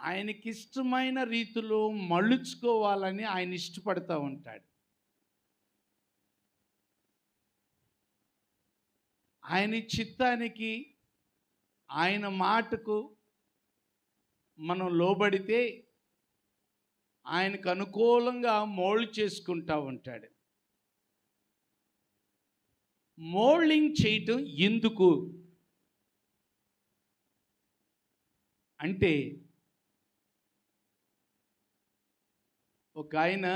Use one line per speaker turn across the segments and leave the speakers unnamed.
ఆయనకిష్టమైన రీతిలో మలుచుకోవాలని ఆయన ఇష్టపడుతూ ఉంటాడు. ఆయన చిత్తానికి, ఆయన మాటకు మనం లోబడితే ఆయనకు అనుకూలంగా మోల్డ్ చేసుకుంటూ ఉంటాడు. మోల్డింగ్ చేయటం ఎందుకు అంటే, ఒక ఆయన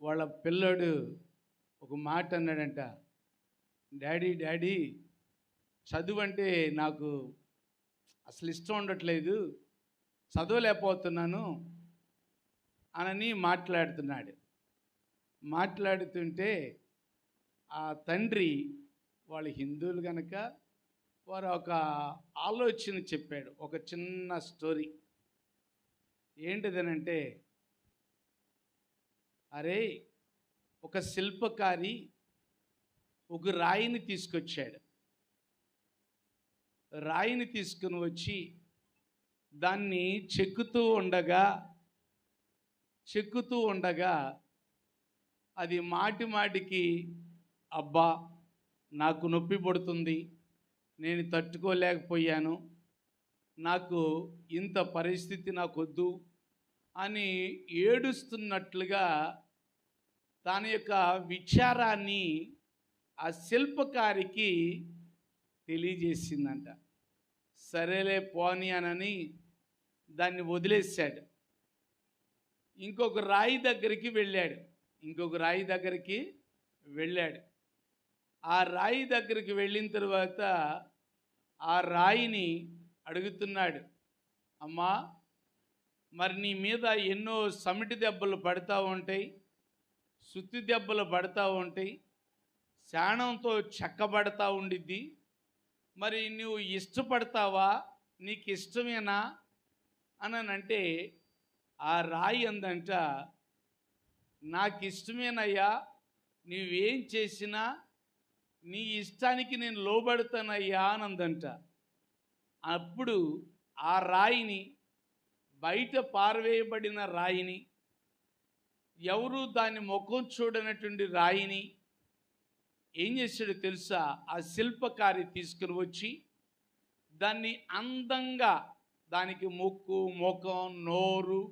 వాళ్ళ పిల్లోడు ఒక మాట అన్నాడంట, డాడీ చదువు అంటే నాకు అసలు ఇష్టం ఉండట్లేదు, చదవలేకపోతున్నాను అని మాట్లాడుతున్నాడు. మాట్లాడుతుంటే ఆ తండ్రి, వాళ్ళు హిందువులు కనుక వారు ఒక ఆలోచన చెప్పాడు, ఒక చిన్న స్టోరీ. ఏంటిదనంటే, అరే, ఒక శిల్పకారి ఒక రాయిని తీసుకొచ్చాడు. రాయిని తీసుకుని వచ్చి దాన్ని చెక్కుతూ ఉండగా అది మాటికి, అబ్బా నాకు నొప్పి పడుతుంది, నేను తట్టుకోలేకపోయాను, నాకు ఇంత పరిస్థితి నాకొద్దు అని ఏడుస్తున్నట్లుగా తన యొక్క విచారాన్ని ఆ శిల్పకారికి తెలియజేసిందంట. సరేలే పోనీ అని దాన్ని వదిలేశాడు. ఇంకొక రాయి దగ్గరికి వెళ్ళాడు. ఆ రాయి దగ్గరికి వెళ్ళిన తర్వాత ఆ రాయిని అడుగుతున్నాడు, అమ్మా, మరి నీ మీద ఎన్నో సమిటి దెబ్బలు పడతా ఉంటాయి, సుత్తి దెబ్బలు పడతా ఉంటాయి, శాణంతో చెక్కబడతా ఉండిద్ది, మరి నువ్వు ఇష్టపడతావా, నీకు ఇష్టమేనా అని అంటే ఆ రాయి అందంట, నాకు ఇష్టమేనయ్యా, నువ్వేం చేసినా నీ ఇష్టానికి నేను లోబడతానయ్యా అనందంట. అప్పుడు ఆ రాయిని, బయట పారవేయబడిన రాయిని, ఎవరు దాని ముఖం చూడనటువంటి రాయిని ఏం చేశాడో తెలుసా? ఆ శిల్పకారి తీసుకుని వచ్చి దాన్ని అందంగా, దానికి ముక్కు, ముఖం, నోరు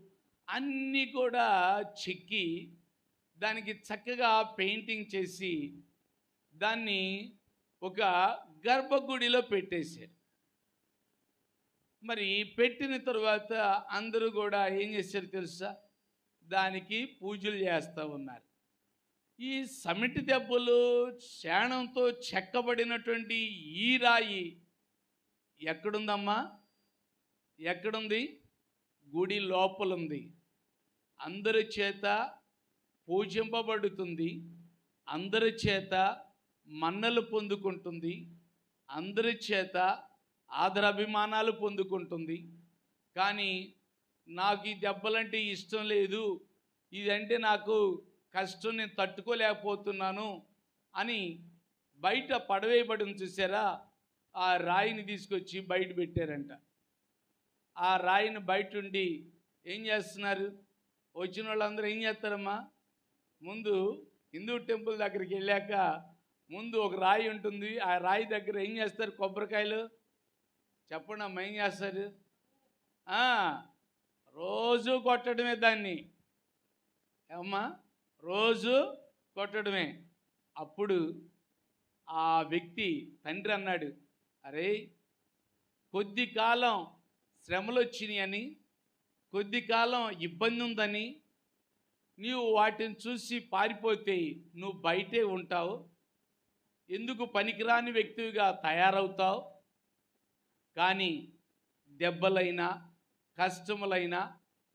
అన్నీ కూడా చెక్కి దానికి చక్కగా పెయింటింగ్ చేసి దాన్ని ఒక గర్భగుడిలో పెట్టేశాడు. మరి పెట్టిన తర్వాత అందరూ కూడా ఏం చేశారు తెలుసా? దానికి పూజలు చేస్తూ ఉన్నారు. ఈ సమిటి దెబ్బలు, శాణంతో చెక్కబడినటువంటి ఈ రాయి ఎక్కడుందమ్మా? ఎక్కడుంది? గుడి లోపలుంది. అందరి చేత పూజింపబడుతుంది, అందరి చేత మన్నలు పొందుకుంటుంది, అందరి చేత ఆదరాభిమానాలు పొందుకుంటుంది. కానీ నాకు ఈ దెబ్బలంటే ఇష్టం లేదు, ఇదంటే నాకు కష్టం, నేను తట్టుకోలేకపోతున్నాను అని బయట పడవేయబడిన చూసారా? ఆ రాయిని తీసుకొచ్చి బయట పెట్టారంట. ఆ రాయిని బయట ఉండి ఏం చేస్తున్నారు? వచ్చిన వాళ్ళందరూ ఏం చేస్తారమ్మా? ముందు హిందూ టెంపుల్ దగ్గరికి వెళ్ళాక ముందు ఒక రాయి ఉంటుంది, ఆ రాయి దగ్గర ఏం చేస్తారు? కొబ్బరికాయలు చెప్పండి అమ్మా, ఏం చేస్తారు? రోజు కొట్టడమే దాన్ని, ఏమమ్మా? రోజు కొట్టడమే. అప్పుడు ఆ వ్యక్తి తండ్రి అన్నాడు, అరే, కొద్ది కాలం శ్రమలు వచ్చినాయని, కొద్ది కాలం ఇబ్బంది ఉందని నీవు వాటిని చూసి పారిపోతే నువ్వు బయటే ఉంటావు, ఎందుకు పనికిరాని వ్యక్తిగా తయారవుతావు? కానీ దెబ్బలైనా కష్టములైనా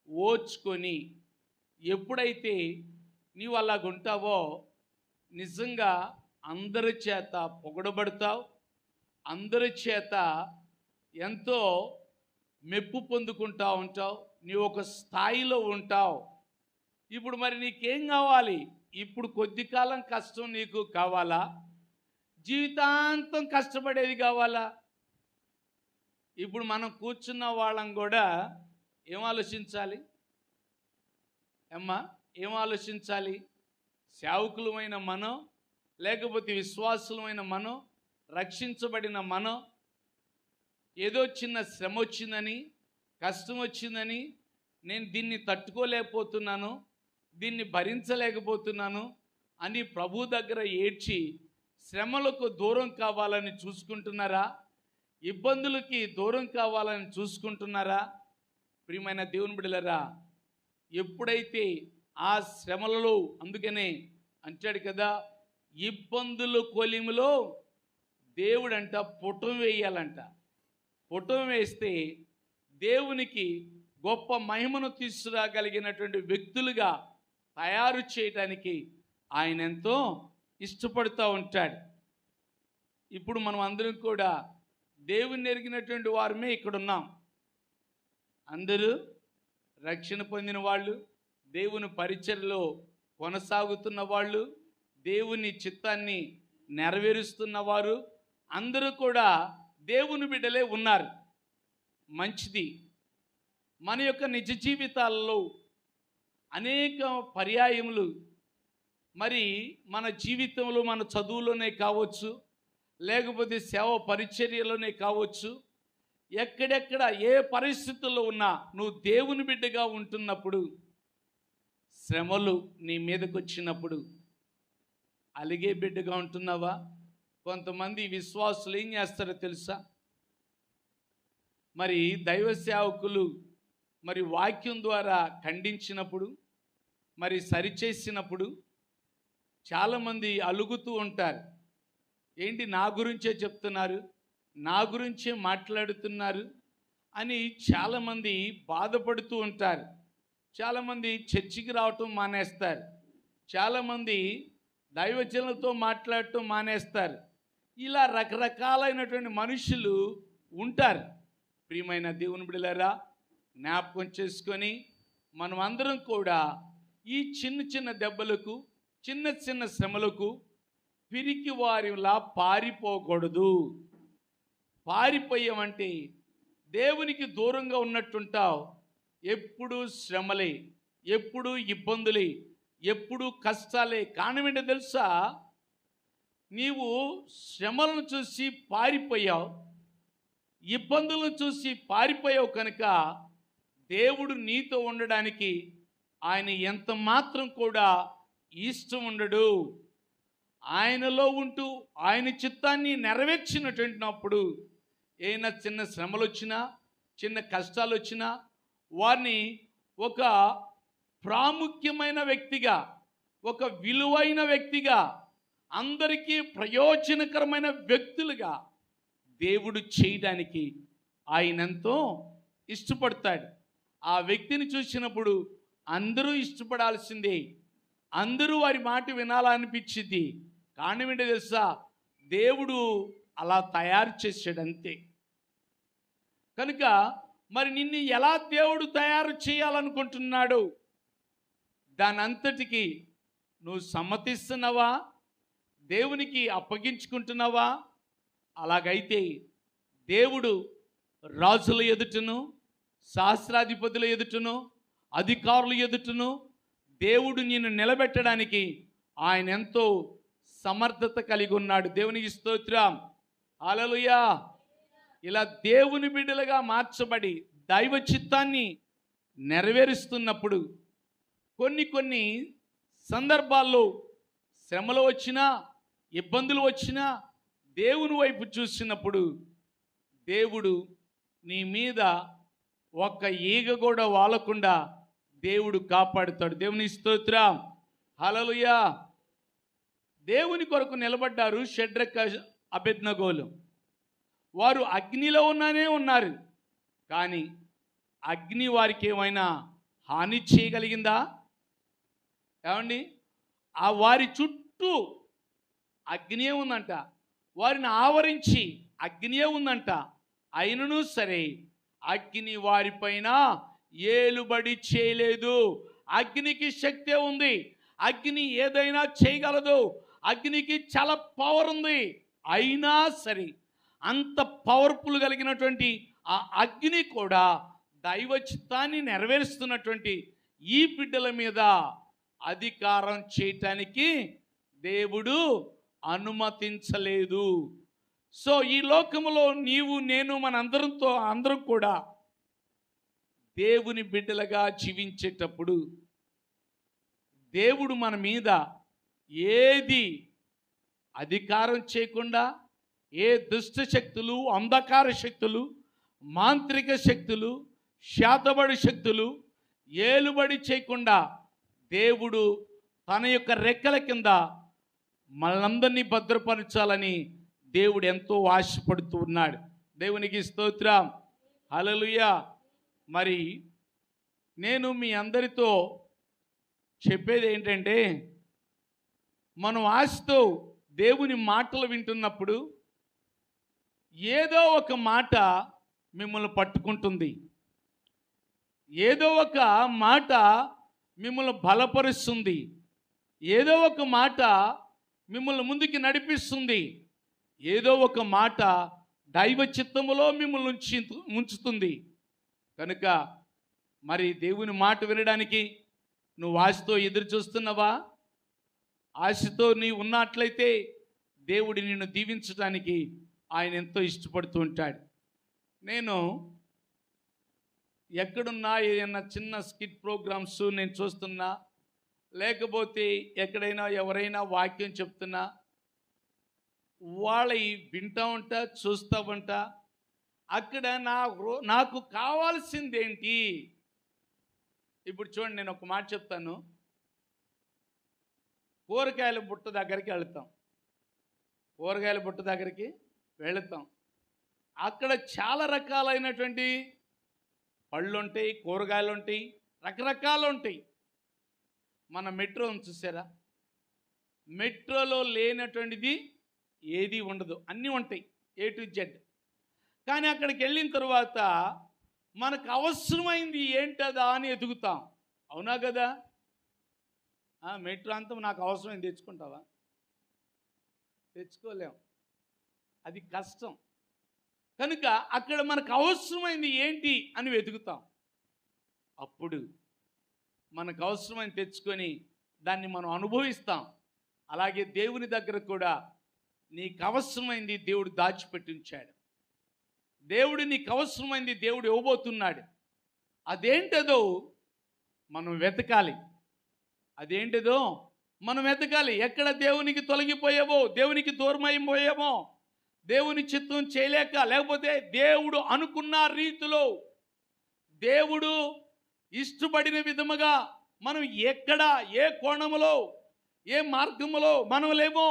ఓర్చుకొని ఎప్పుడైతే నీవు అలాగుంటావో నిజంగా అందరి చేత పొగడబడతావు, అందరి చేత ఎంతో మెప్పు పొందుకుంటూ ఉంటావు, నీవు ఒక స్థాయిలో ఉంటావు. ఇప్పుడు మరి నీకేం కావాలి? ఇప్పుడు కొద్ది కాలం కష్టం నీకు కావాలా? జీవితాంతం కష్టపడేది కావాలా? ఇప్పుడు మనం కూర్చున్న వాళ్ళం కూడా ఏం ఆలోచించాలి అమ్మా? ఏం ఆలోచించాలి? సేవకులమైన మనం, లేకపోతే విశ్వాసులమైన మనం, రక్షించబడిన మనం, ఏదో చిన్న శ్రమ వచ్చిందని, కష్టం వచ్చిందని, నేను దీన్ని తట్టుకోలేకపోతున్నాను, దీన్ని భరించలేకపోతున్నాను అని ప్రభు దగ్గర ఏడ్చి శ్రమలకు దూరం కావాలని చూసుకుంటున్నారా? ఇబ్బందులకి దూరం కావాలని చూసుకుంటున్నారా? ప్రియమైన దేవుని బిడ్డలారా, ఎప్పుడైతే ఆ శ్రమలలో, అందుకనే అంటాడు కదా, ఇబ్బందుల కొలిమిలో దేవుడంట పుటం వేయాలంట. పుటం వేస్తే దేవునికి గొప్ప మహిమను తీసుకురాగలిగినటువంటి వ్యక్తులుగా తయారు చేయడానికి ఆయన ఎంతో ఇష్టపడుతూ ఉంటాడు. ఇప్పుడు మనం అందరం కూడా దేవుని ఎరిగినటువంటి వారమే ఇక్కడ ఉన్నాం. అందరూ రక్షణ పొందిన వాళ్ళు, దేవుని పరిచర్యలో కొనసాగుతున్న వాళ్ళు, దేవుని చిత్తాన్ని నెరవేరుస్తున్నవారు అందరూ కూడా దేవుని బిడ్డలే ఉన్నారు. మంచిది. మన యొక్క నిజ జీవితాలలో అనేక పర్యాయములు మరి మన జీవితంలో, మన చదువులోనే కావచ్చు, లేకపోతే సేవ పరిచర్యలోనే కావచ్చు, ఎక్కడెక్కడ ఏ పరిస్థితుల్లో ఉన్నా నువ్వు దేవుని బిడ్డగా ఉంటున్నప్పుడు, శ్రమలు నీ మీదకు వచ్చినప్పుడు అలిగే బిడ్డగా ఉంటున్నావా? కొంతమంది విశ్వాసులు ఏం చేస్తారో తెలుసా? మరి దైవ సేవకులు మరి వాక్యం ద్వారా ఖండించినప్పుడు, మరి సరిచేసినప్పుడు చాలామంది అలుగుతూ ఉంటారు. ఏంటి, నా గురించే చెప్తున్నారు, నా గురించే మాట్లాడుతున్నారు అని చాలామంది బాధపడుతూ ఉంటారు. చాలామంది చర్చికి రావటం మానేస్తారు. చాలామంది దైవజనులతో మాట్లాడటం మానేస్తారు. ఇలా రకరకాలైనటువంటి మనుషులు ఉంటారు. ప్రియమైన దేవుని బిడ్డలారా, జ్ఞాపకం చేసుకొని మనం అందరం కూడా ఈ చిన్న చిన్న దెబ్బలకు, చిన్న చిన్న శ్రమలకు పిరికి వారిలా పారిపోకూడదు. పారిపోయామంటే దేవునికి దూరంగా ఉన్నట్టుంటావు. ఎప్పుడు శ్రమలే, ఎప్పుడు ఇబ్బందులే, ఎప్పుడు కష్టాలే. కారణం ఏంటో తెలుసా? నీవు శ్రమలను చూసి పారిపోయావు, ఇబ్బందులను చూసి పారిపోయావు కనుక దేవుడు నీతో ఉండడానికి ఆయన ఎంత మాత్రం కూడా ఇష్టం ఉండడు. ఆయనలో ఉంటూ ఆయన చిత్తాన్ని నెరవేర్చినటువంటినప్పుడు ఏమైనా చిన్న శ్రమలు వచ్చినా, చిన్న కష్టాలు వచ్చినా వారిని ఒక ప్రాముఖ్యమైన వ్యక్తిగా, ఒక విలువైన వ్యక్తిగా, అందరికీ ప్రయోజనకరమైన వ్యక్తులుగా దేవుడు చేయడానికి ఆయన ఎంతో ఇష్టపడతాడు. ఆ వ్యక్తిని చూసినప్పుడు అందరూ ఇష్టపడాల్సిందే, అందరూ వారి మాట వినాలనిపించింది. కారణం ఏంటో తెలుసా? దేవుడు అలా తయారు చేశాడు అంతే. కనుక మరి నిన్ను ఎలా దేవుడు తయారు చేయాలనుకుంటున్నాడు? దాని అంతటికి నువ్వు సమ్మతిస్తున్నావా? దేవునికి అప్పగించుకుంటున్నావా? అలాగైతే దేవుడు రాజుల ఎదుటను, శాస్త్రాధిపతుల ఎదుటను, అధికారుల ఎదుటను దేవుడు నిన్ను నిలబెట్టడానికి ఆయన ఎంతో సమర్థత కలిగి ఉన్నాడు. దేవునికి స్తోత్రం, హల్లెలూయా. ఇలా దేవుని బిడ్డలుగా మార్చబడి దైవ చిత్తాన్ని నెరవేరుస్తున్నప్పుడు కొన్ని సందర్భాల్లో శ్రమలు వచ్చినా, ఇబ్బందులు వచ్చినా దేవుని వైపు చూసినప్పుడు దేవుడు నీ మీద ఒక్క ఈగ కూడా వాలకుండా దేవుడు కాపాడుతాడు. దేవుని స్తోత్రం, హల్లెలూయా. దేవుని కొరకు నిలబడ్డారు షడ్రక్, అబేద్నెగోలు. వారు అగ్నిలో ఉన్నారు, కానీ అగ్ని వారికి ఏమైనా హాని చేయగలిగిందా? ఏమండి? ఆ వారి చుట్టూ అగ్నియే ఉందంట, వారిని ఆవరించి అగ్నియే ఉందంట. అయినను సరే అగ్ని వారిపైన ఏలుబడి చేయలేదు. అగ్నికి శక్తే ఉంది, అగ్ని ఏదైనా చేయగలదు, అగ్నికి చాలా పవర్ ఉంది. అయినా సరే అంత పవర్ఫుల్ కలిగినటువంటి ఆ అగ్ని కూడా దైవ చిత్తాన్ని నెరవేరుస్తున్నటువంటి ఈ బిడ్డల మీద అధికారం చేయటానికి దేవుడు అనుమతించలేదు. సో ఈ లోకములో నీవు నేను అందరం కూడా దేవుని బిడ్డలుగా జీవించేటప్పుడు దేవుడు మన మీద ఏది అధికారం చేయకుండా, ఏ దుష్ట శక్తులు, అంధకార శక్తులు, మాంత్రిక శక్తులు, శాతబడి శక్తులు ఏలుబడి చేయకుండా దేవుడు తన యొక్క రెక్కల కింద మనందరినీ భద్రపరచాలని దేవుడు ఎంతో ఆశపడుతూ ఉన్నాడు. దేవునికి స్తోత్రం, హల్లెలూయా. మరి నేను మీ అందరితో చెప్పేది ఏంటంటే, మనం ఆశతో దేవుని మాటలు వింటున్నప్పుడు ఏదో ఒక మాట మిమ్మల్ని పట్టుకుంటుంది, ఏదో ఒక మాట మిమ్మల్ని బలపరుస్తుంది, ఏదో ఒక మాట మిమ్మల్ని ముందుకి నడిపిస్తుంది, ఏదో ఒక మాట దైవ చిత్తములో మిమ్మల్ని ఉంచుతుంది. కనుక మరి దేవుని మాట వినడానికి నువ్వు ఆశతో ఎదురు చూస్తున్నావా? ఆశతో నీ ఉన్నట్లయితే దేవుడి నిన్ను దీవించడానికి ఆయన ఎంతో ఇష్టపడుతూ ఉంటాడు. నేను ఎక్కడున్నా ఏదైనా చిన్న స్కిట్ ప్రోగ్రామ్స్ నేను చూస్తున్నా, లేకపోతే ఎక్కడైనా ఎవరైనా వాక్యం చెప్తున్నా వాళ్ళ వింటా ఉంటా, చూస్తూ ఉంటా. అక్కడ నాకు కావాల్సిందేంటి? ఇప్పుడు చూడండి, నేను ఒక మాట చెప్తాను. కూరగాయల బుట్ట దగ్గరికి వెళతాం, కూరగాయల బుట్ట దగ్గరికి వెళతాం. అక్కడ చాలా రకాలైనటువంటి పళ్ళు ఉంటాయి, కూరగాయలు ఉంటాయి, రకరకాలు ఉంటాయి. మన మెట్రోని చూసారా? మెట్రోలో లేనటువంటిది ఏది ఉండదు, అన్నీ ఉంటాయి A to Z. కానీ అక్కడికి వెళ్ళిన తర్వాత మనకు అవసరమైంది ఏంటదా అని ఎదుగుతాం. అవునా కదా? మెట్రో అంతా నాకు అవసరమైంది తెచ్చుకుంటావా? తెచ్చుకోలేం, అది కష్టం. కనుక అక్కడ మనకు అవసరమైంది ఏంటి అని వెతుకుతాం. అప్పుడు మనకు అవసరమైంది తెచ్చుకొని దాన్ని మనం అనుభవిస్తాం. అలాగే దేవుని దగ్గర కూడా నీకు అవసరమైంది దేవుడు దాచిపెట్టి ఉంచాడు. దేవుడు నీకు అవసరమైంది దేవుడు ఇవ్వబోతున్నాడు. అదేంటదో మనం వెతకాలి. అదేంటిదో మనం వెతకాలి. ఎక్కడ దేవునికి తొలగిపోయావో, దేవునికి దూరమైపోయామో, దేవుని చిత్తం చేయలేక, లేకపోతే దేవుడు అనుకున్న రీతిలో, దేవుడు ఇష్టపడిన విధముగా మనం ఎక్కడ, ఏ కోణములో, ఏ మార్గములో మనం లేమో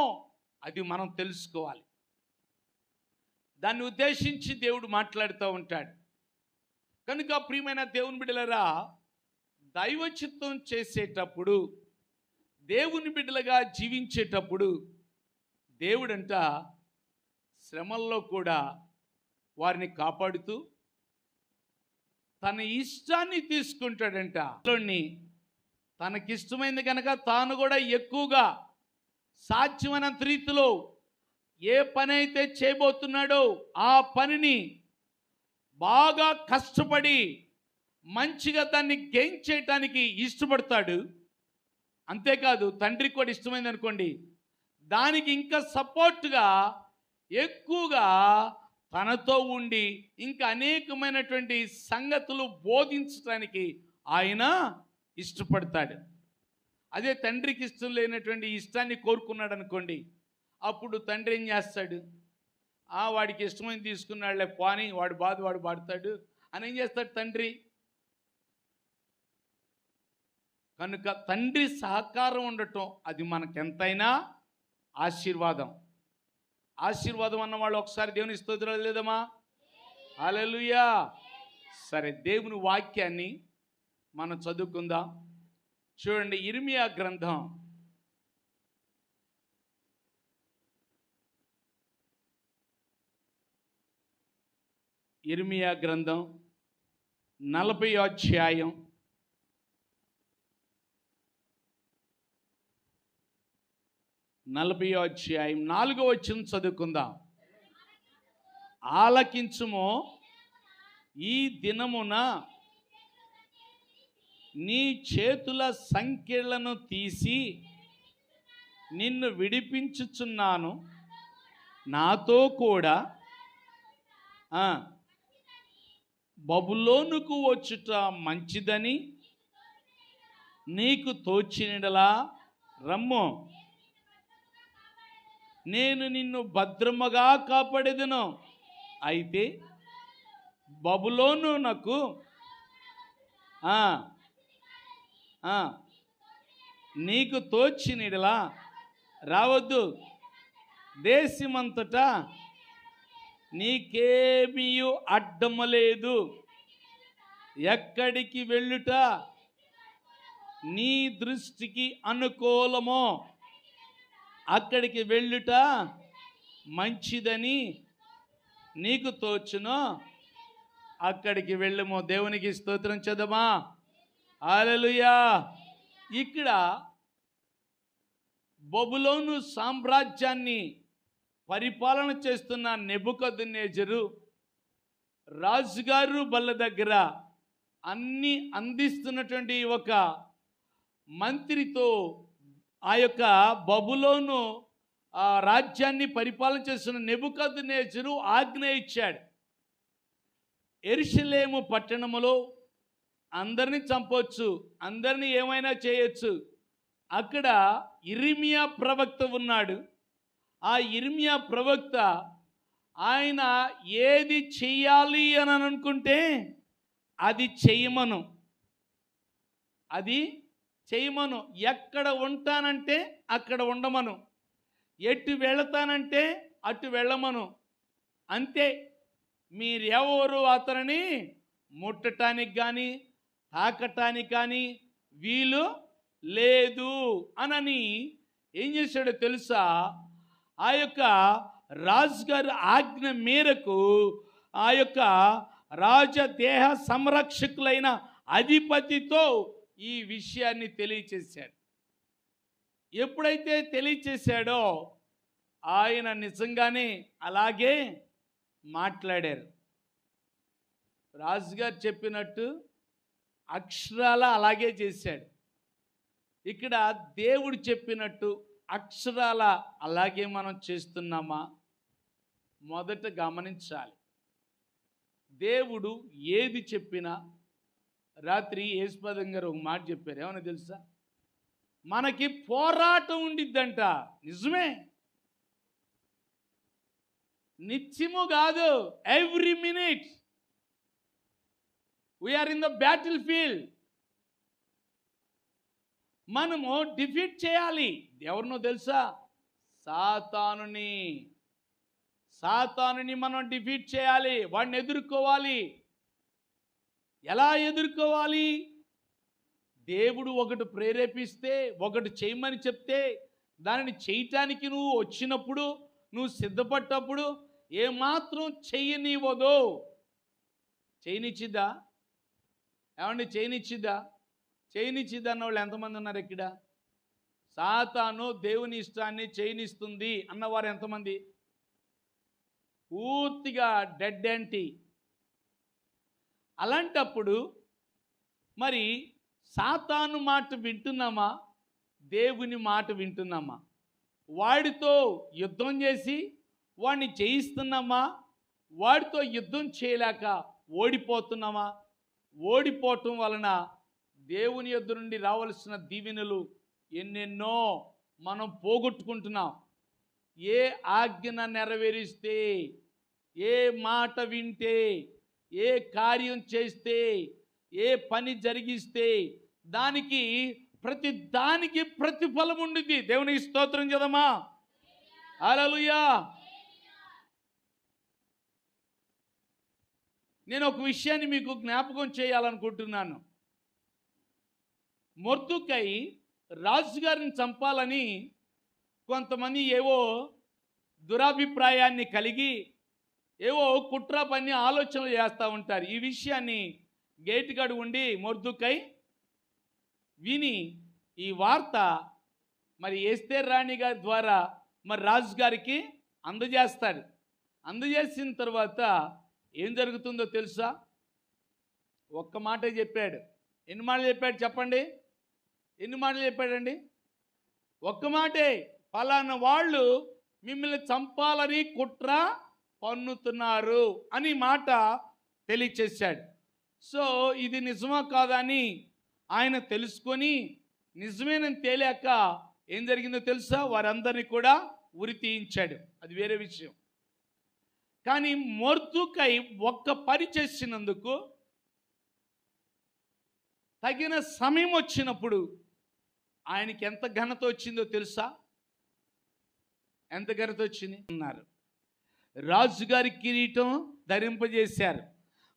అది మనం తెలుసుకోవాలి. దాన్ని ఉద్దేశించి దేవుడు మాట్లాడుతూ ఉంటాడు. కనుక ప్రియమైన దేవుని బిడ్డలారా, దైవ చిత్తం చేసేటప్పుడు, దేవుని బిడ్డలుగా జీవించేటప్పుడు దేవుడంట శ్రమల్లో కూడా వారిని కాపాడుతూ తన ఇష్టాన్ని తీసుకుంటాడంట. తనకిష్టమైంది కనుక తాను కూడా ఎక్కువగా సాధ్యమైనంత రీతిలో ఏ పని అయితే చేయబోతున్నాడో ఆ పనిని బాగా కష్టపడి మంచిగా దాన్ని గెయిన్ చేయటానికి ఇష్టపడతాడు. అంతేకాదు, తండ్రికి కూడా ఇష్టమైంది అనుకోండి, దానికి ఇంకా సపోర్ట్గా ఎక్కువగా తనతో ఉండి ఇంకా అనేకమైనటువంటి సంగతులు బోధించడానికి ఆయన ఇష్టపడతాడు. అదే తండ్రికి ఇష్టం లేనటువంటి ఇష్టాన్ని కోరుకున్నాడు అనుకోండి, అప్పుడు తండ్రి ఏం చేస్తాడు? వాడికి ఇష్టమైంది తీసుకున్నాడులే పోని, వాడు బాధ వాడు పాడతాడు అని ఏం చేస్తాడు తండ్రి? కనుక తండ్రి సహకారం ఉండటం అది మనకెంతైనా ఆశీర్వాదం. ఆశీర్వాదం అన్నవాళ్ళు ఒకసారి దేవుని స్తోత్రాలు లేదమ్మా? హల్లెలూయా. సరే, దేవుని వాక్యాన్ని మనం చదువుకుందాం. చూడండి, ఇర్మియా గ్రంథం 40వ అధ్యాయం 4వ వచనం చదువుకుందాం. ఆలకించుము, ఈ దినమున నీ చేతుల సంకెళ్లను తీసి నిన్ను విడిపించుచున్నాను, నాతో కూడా బబులోనుకు వచ్చుట మంచిదని నీకు తోచినలా రమ్ము. నేను నిన్ను భద్రముగా కాపాడెదను. అయితే బబులోనునకు నీకు తోచినలా రావద్దు. దేశమంతటా నీకేమీ అడ్డము లేదు. ఎక్కడికి వెళ్ళుట నీ దృష్టికి అనుకూలమో అక్కడికి వెళ్ళుట మంచిదని నీకు తోచునో అక్కడికి వెళ్ళము. దేవునికి స్తోత్రం చేద్దామా. హల్లెలూయా. ఇక్కడ బబులోను సామ్రాజ్యాన్ని పరిపాలన చేస్తున్న నెబుకద్నెజరు రాజుగారు బల్ల దగ్గర అన్ని అందిస్తున్నటువంటి ఒక మంత్రితో ఆ యొక్క బబులోను రాజ్యాన్ని పరిపాలన చేస్తున్న నెబుకద్నెజరు ఆజ్ఞ ఇచ్చాడు. యెరూషలేము పట్టణములో అందరినీ చంపొచ్చు, అందరినీ ఏమైనా చేయొచ్చు. అక్కడ ఇర్మియా ప్రవక్త ఉన్నాడు. ఆ ఇర్మియా ప్రవక్త ఆయన ఏది చెయ్యాలి అని అనుకుంటే అది చెయ్యమను, అది చెయ్యమను. ఎక్కడ ఉంటానంటే అక్కడ ఉండమను, ఎటు వెళతానంటే అటు వెళ్ళమను. అంతే. మీరెవరు అతనిని ముట్టడానికి కానీ తాకటానికి కానీ వీలు లేదు అనని ఏం చేశాడో తెలుసా? ఆ యొక్క రాజుగారి ఆజ్ఞ మేరకు ఆ యొక్క రాజదేహ సంరక్షకులైన అధిపతితో ఈ విషయాన్ని తెలియచేశాడు. ఎప్పుడైతే తెలియచేశాడో ఆయన నిజంగానే అలాగే మాట్లాడారు. రాజుగారు చెప్పినట్టు అక్షరాల అలాగే చేశాడు. ఇక్కడ దేవుడు చెప్పినట్టు అక్షరాల అలాగే మనం చేస్తున్నామా? మొదట గమనించాలి. దేవుడు ఏది చెప్పినా, రాత్రి యేసుపాదం గారు ఒక మాట చెప్పారు. ఏమన్నా తెలుసా? మనకి పోరాటం ఉండిద్దంట. నిజమే, నిత్యము కాదు, every minute we are in the battlefield. మనము డిఫీట్ చేయాలి. ఎవరినో తెలుసా? సాతానుని మనం డిఫీట్ చేయాలి, వాడిని ఎదుర్కోవాలి. ఎలా ఎదుర్కోవాలి? దేవుడు ఒకటి ప్రేరేపిస్తే, ఒకటి చేయమని చెప్తే దానిని చేయటానికి నువ్వు వచ్చినప్పుడు, నువ్వు సిద్ధపడ్డప్పుడు ఏమాత్రం చెయ్యనివ్వదు. చేయనిచ్చిద్దా? ఏమండి, చేయనిచ్చిద్దా? చేయనిచ్చిద్దా అన్న వాళ్ళు ఎంతమంది ఉన్నారు ఇక్కడ? సాతాను దేవుని ఇష్టాన్ని చేయనిస్తుంది అన్నవారు ఎంతమంది? పూర్తిగా డెడ్ యాంటీ. అలాంటప్పుడు మరి సాతాను మాట వింటున్నామా, దేవుని మాట వింటున్నామా? వాడితో యుద్ధం చేసి వాడిని జయిస్తున్నామా, వాడితో యుద్ధం చేయలేక ఓడిపోతున్నామా? ఓడిపోవటం వలన దేవుని యొద్ద నుండి రావాల్సిన దీవెనలు ఎన్నెన్నో మనం పోగొట్టుకుంటున్నాం. ఏ ఆజ్ఞన నెరవేరిస్తే, ఏ మాట వింటే, ఏ కార్యం చేస్తే, ఏ పని జరిగిస్తే దానికి ప్రతిఫలం ఉండిద్ది. దేవునికి స్తోత్రం చేద్దామా. హల్లెలూయా. నేను ఒక విషయాన్ని మీకు జ్ఞాపకం చేయాలనుకుంటున్నాను. మొర్దుకై రాజుగారిని చంపాలని కొంతమంది ఏవో దురాభిప్రాయాన్ని కలిగి ఏవో కుట్ర పని ఆలోచనలు చేస్తూ ఉంటారు. ఈ విషయాన్ని గేటుగాడు ఉండి మొర్దుకై విని ఈ వార్త మరి ఎస్తేర్ రాణి గారి ద్వారా మరి రాజుగారికి అందజేస్తాడు. అందజేసిన తర్వాత ఏం జరుగుతుందో తెలుసా? ఒక్క మాటే చెప్పాడు. ఎన్ని మాటలు చెప్పాడు చెప్పండి? ఎన్ని మాటలు చెప్పాడండి? ఒక్క మాటే. ఫలానా వాళ్ళు మిమ్మల్ని చంపాలని కుట్ర పన్నుతున్నారు అని మాట తెలియచేశాడు. సో ఇది నిజమా కాదా అని ఆయన తెలుసుకొని నిజమేనని తేలాక ఏం జరిగిందో తెలుసా? వారందరినీ కూడా ఉరి తీయించాడు. అది వేరే విషయం. కానీ మొర్దుకై ఒక్క పని చేసినందుకు తగిన సమయం వచ్చినప్పుడు ఆయనకి ఎంత ఘనత వచ్చిందో తెలుసా? ఎంత ఘనత వచ్చింది అన్నారు. రాజుగారి కిరీటం ధరింపజేశారు,